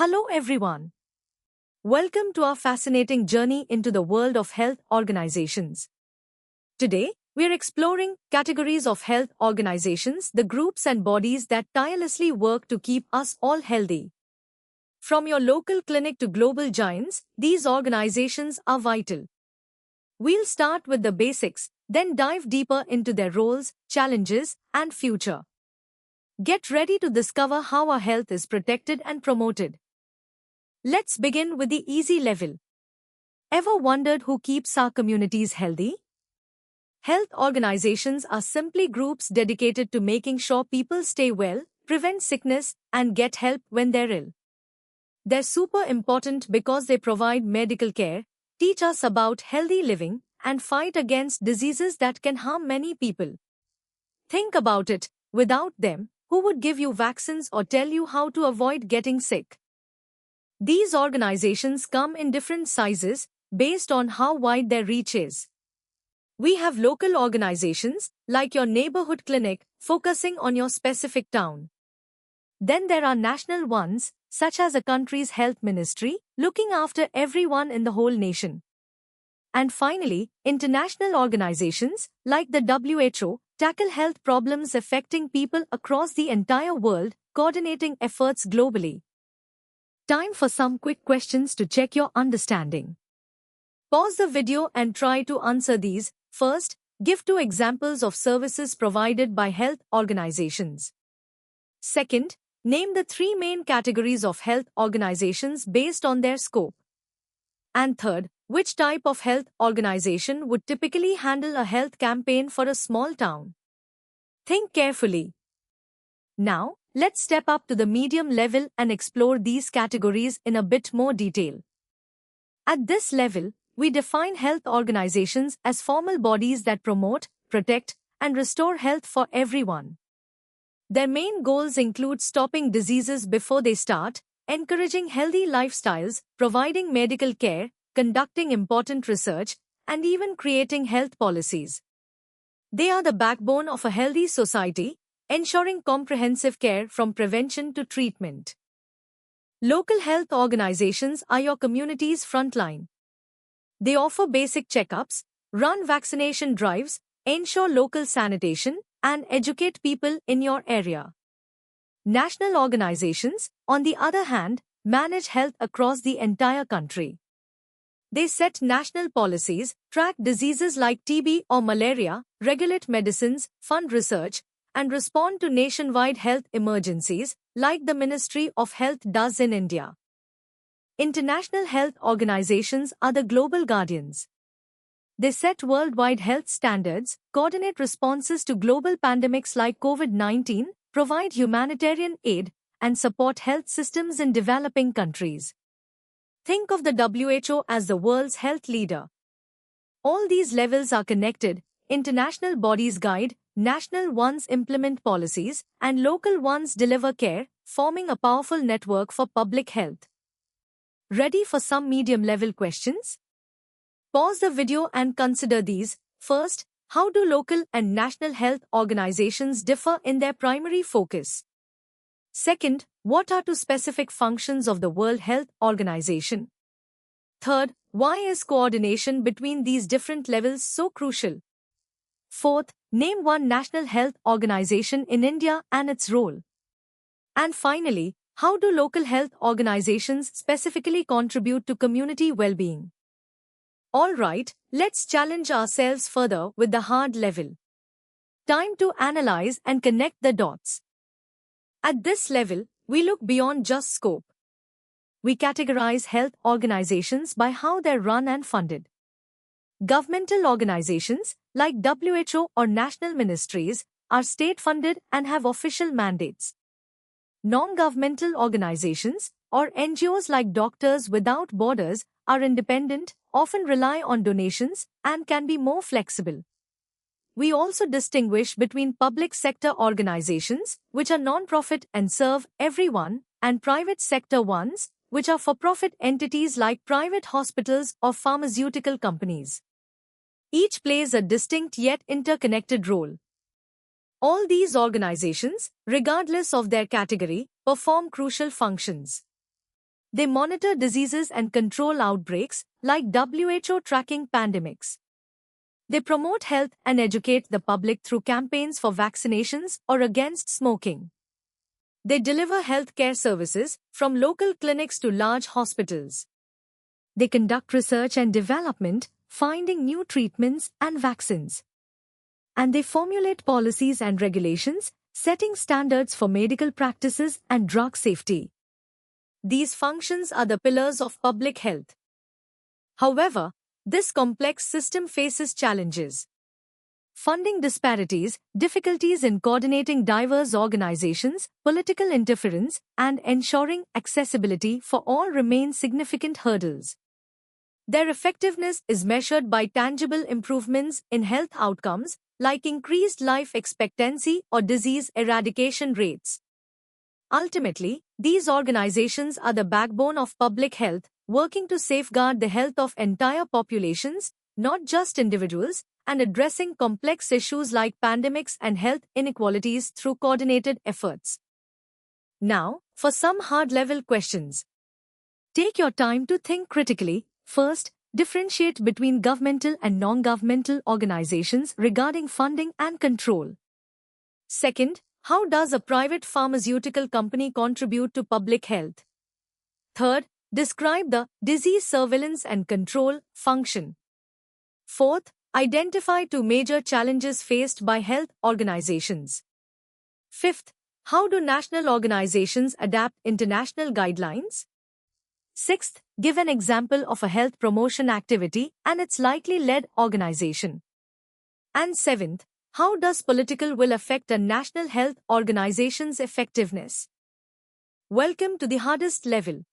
Hello everyone. Welcome to our fascinating journey into the world of health organizations. Today, we are exploring categories of health organizations, the groups and bodies that tirelessly work to keep us all healthy. From your local clinic to global giants, these organizations are vital. We'll start with the basics, then dive deeper into their roles, challenges, and future. Get ready to discover how our health is protected and promoted. Let's begin with the easy level. Ever wondered who keeps our communities healthy? Health organizations are simply groups dedicated to making sure people stay well, prevent sickness, and get help when they're ill. They're super important because they provide medical care, teach us about healthy living, and fight against diseases that can harm many people. Think about it, without them, who would give you vaccines or tell you how to avoid getting sick? These organizations come in different sizes based on how wide their reach is. We have local organizations, like your neighborhood clinic, focusing on your specific town. Then there are national ones, such as a country's health ministry, looking after everyone in the whole nation. And finally, international organizations, like the WHO, tackle health problems affecting people across the entire world, coordinating efforts globally. Time for some quick questions to check your understanding. Pause the video and try to answer these. First, give 2 examples of services provided by health organizations. Second, name the 3 main categories of health organizations based on their scope. And third, which type of health organization would typically handle a health campaign for a small town? Think carefully. Now, let's step up to the medium level and explore these categories in a bit more detail. At this level, we define health organizations as formal bodies that promote, protect, and restore health for everyone. Their main goals include stopping diseases before they start, encouraging healthy lifestyles, providing medical care, conducting important research, and even creating health policies. They are the backbone of a healthy society, ensuring comprehensive care from prevention to treatment. Local health organizations are your community's frontline. They offer basic checkups, run vaccination drives, ensure local sanitation, and educate people in your area. National organizations, on the other hand, manage health across the entire country. They set national policies, track diseases like TB or malaria, regulate medicines, fund research, and respond to nationwide health emergencies, like the Ministry of Health does in India. International health organizations are the global guardians. They set worldwide health standards, coordinate responses to global pandemics like COVID-19, provide humanitarian aid, and support health systems in developing countries. Think of the WHO as the world's health leader. All these levels are connected. International bodies guide, national ones implement policies, and local ones deliver care, forming a powerful network for public health. Ready for some medium-level questions? Pause the video and consider these. First, how do local and national health organizations differ in their primary focus? Second, what are 2 specific functions of the World Health Organization? Third, why is coordination between these different levels so crucial? Fourth, name 1 national health organization in India and its role. And finally, how do local health organizations specifically contribute to community well-being? Alright, let's challenge ourselves further with the hard level. Time to analyze and connect the dots. At this level, we look beyond just scope. We categorize health organizations by how they're run and funded. Governmental organizations, like WHO or national ministries, are state-funded and have official mandates. Non-governmental organizations, or NGOs like Doctors Without Borders, are independent, often rely on donations, and can be more flexible. We also distinguish between public sector organizations, which are non-profit and serve everyone, and private sector ones, which are for-profit entities like private hospitals or pharmaceutical companies. Each plays a distinct yet interconnected role. All these organizations, regardless of their category, perform crucial functions. They monitor diseases and control outbreaks, like WHO tracking pandemics. They promote health and educate the public through campaigns for vaccinations or against smoking. They deliver healthcare services, from local clinics to large hospitals. They conduct research and development, finding new treatments and vaccines. And they formulate policies and regulations, setting standards for medical practices and drug safety. These functions are the pillars of public health. However, this complex system faces challenges. Funding disparities, difficulties in coordinating diverse organizations, political interference, and ensuring accessibility for all remain significant hurdles. Their effectiveness is measured by tangible improvements in health outcomes, like increased life expectancy or disease eradication rates. Ultimately, these organizations are the backbone of public health, working to safeguard the health of entire populations, not just individuals, and addressing complex issues like pandemics and health inequalities through coordinated efforts. Now, for some hard-level questions. Take your time to think critically. First, differentiate between governmental and non-governmental organizations regarding funding and control. Second, how does a private pharmaceutical company contribute to public health? Third, describe the disease surveillance and control function. Fourth, identify two major challenges faced by health organizations. Fifth, how do national organizations adapt international guidelines? Sixth, give an example of a health promotion activity and its likely led organization. And seventh, how does political will affect a national health organization's effectiveness? Welcome to the hardest level.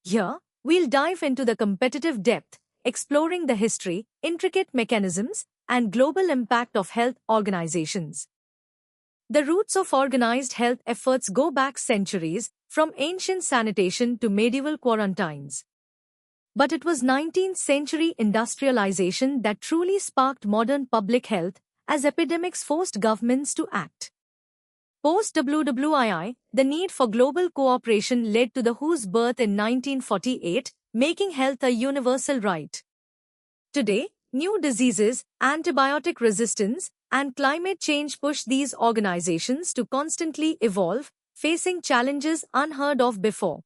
Here, we'll dive into the competitive depth, exploring the history, intricate mechanisms, and global impact of health organizations. The roots of organized health efforts go back centuries, from ancient sanitation to medieval quarantines. But it was 19th century industrialization that truly sparked modern public health, as epidemics forced governments to act. Post-WWII, the need for global cooperation led to the WHO's birth in 1948, making health a universal right. Today, new diseases, antibiotic resistance, and climate change push these organizations to constantly evolve, facing challenges unheard of before.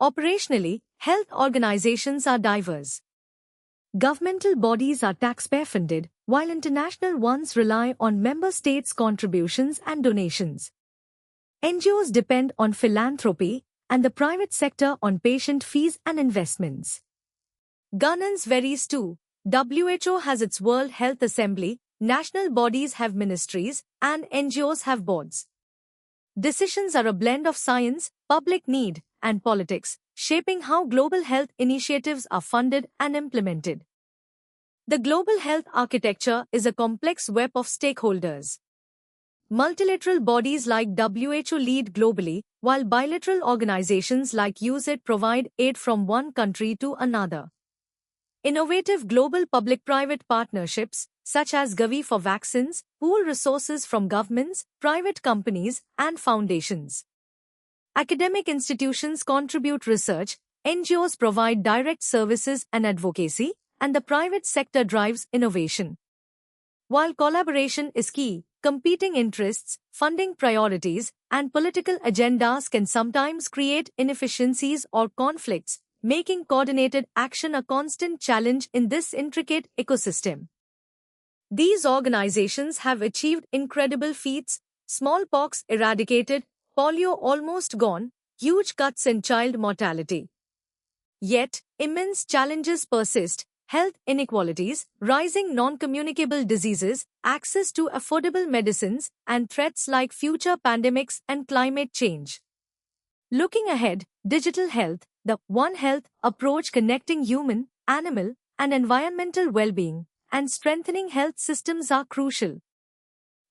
Operationally, health organizations are diverse. Governmental bodies are taxpayer-funded, while international ones rely on member states' contributions and donations. NGOs depend on philanthropy, and the private sector on patient fees and investments. Governance varies too. WHO has its World Health Assembly, national bodies have ministries, and NGOs have boards. Decisions are a blend of science, public need, and politics, shaping how global health initiatives are funded and implemented. The global health architecture is a complex web of stakeholders. Multilateral bodies like WHO lead globally, while bilateral organizations like USAID provide aid from one country to another. Innovative global public-private partnerships, such as Gavi for vaccines, pool resources from governments, private companies, and foundations. Academic institutions contribute research, NGOs provide direct services and advocacy, and the private sector drives innovation. While collaboration is key, competing interests, funding priorities, and political agendas can sometimes create inefficiencies or conflicts, making coordinated action a constant challenge in this intricate ecosystem. These organizations have achieved incredible feats: smallpox eradicated, polio almost gone, huge cuts in child mortality. Yet, immense challenges persist: health inequalities, rising non-communicable diseases, access to affordable medicines, and threats like future pandemics and climate change. Looking ahead, digital health, the One Health approach connecting human, animal, and environmental well-being, and strengthening health systems are crucial.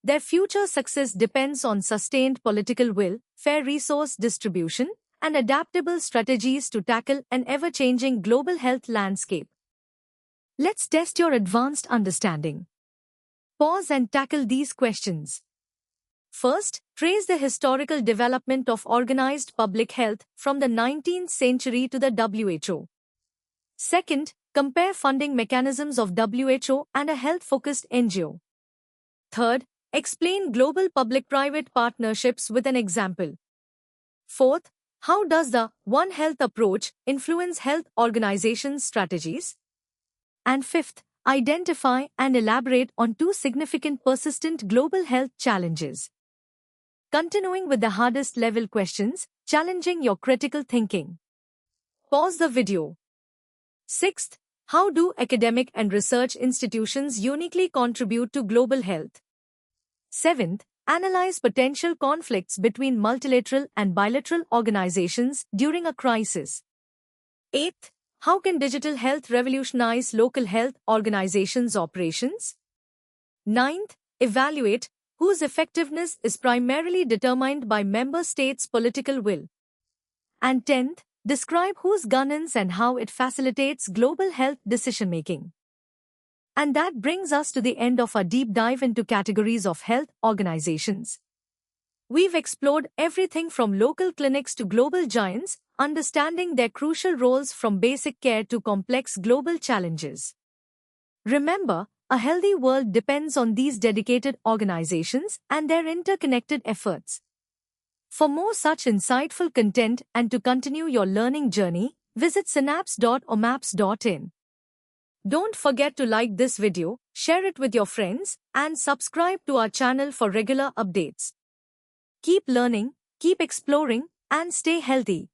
Their future success depends on sustained political will, fair resource distribution, and adaptable strategies to tackle an ever-changing global health landscape. Let's test your advanced understanding. Pause and tackle these questions. First, trace the historical development of organized public health from the 19th century to the WHO. Second, compare funding mechanisms of WHO and a health-focused NGO. Third, explain global public-private partnerships with an example. Fourth, how does the One Health approach influence health organizations' strategies? And fifth, identify and elaborate on two significant persistent global health challenges. Continuing with the hardest level questions, challenging your critical thinking. Pause the video. Sixth, how do academic and research institutions uniquely contribute to global health? Seventh, analyze potential conflicts between multilateral and bilateral organizations during a crisis. Eighth, how can digital health revolutionize local health organizations' operations? Ninth, evaluate whose effectiveness is primarily determined by member states' political will. And 10th, describe whose governance and how it facilitates global health decision-making. And that brings us to the end of our deep dive into categories of health organizations. We've explored everything from local clinics to global giants, understanding their crucial roles from basic care to complex global challenges. Remember, a healthy world depends on these dedicated organizations and their interconnected efforts. For more such insightful content and to continue your learning journey, visit synapse.omaps.in. Don't forget to like this video, share it with your friends, and subscribe to our channel for regular updates. Keep learning, keep exploring, and stay healthy.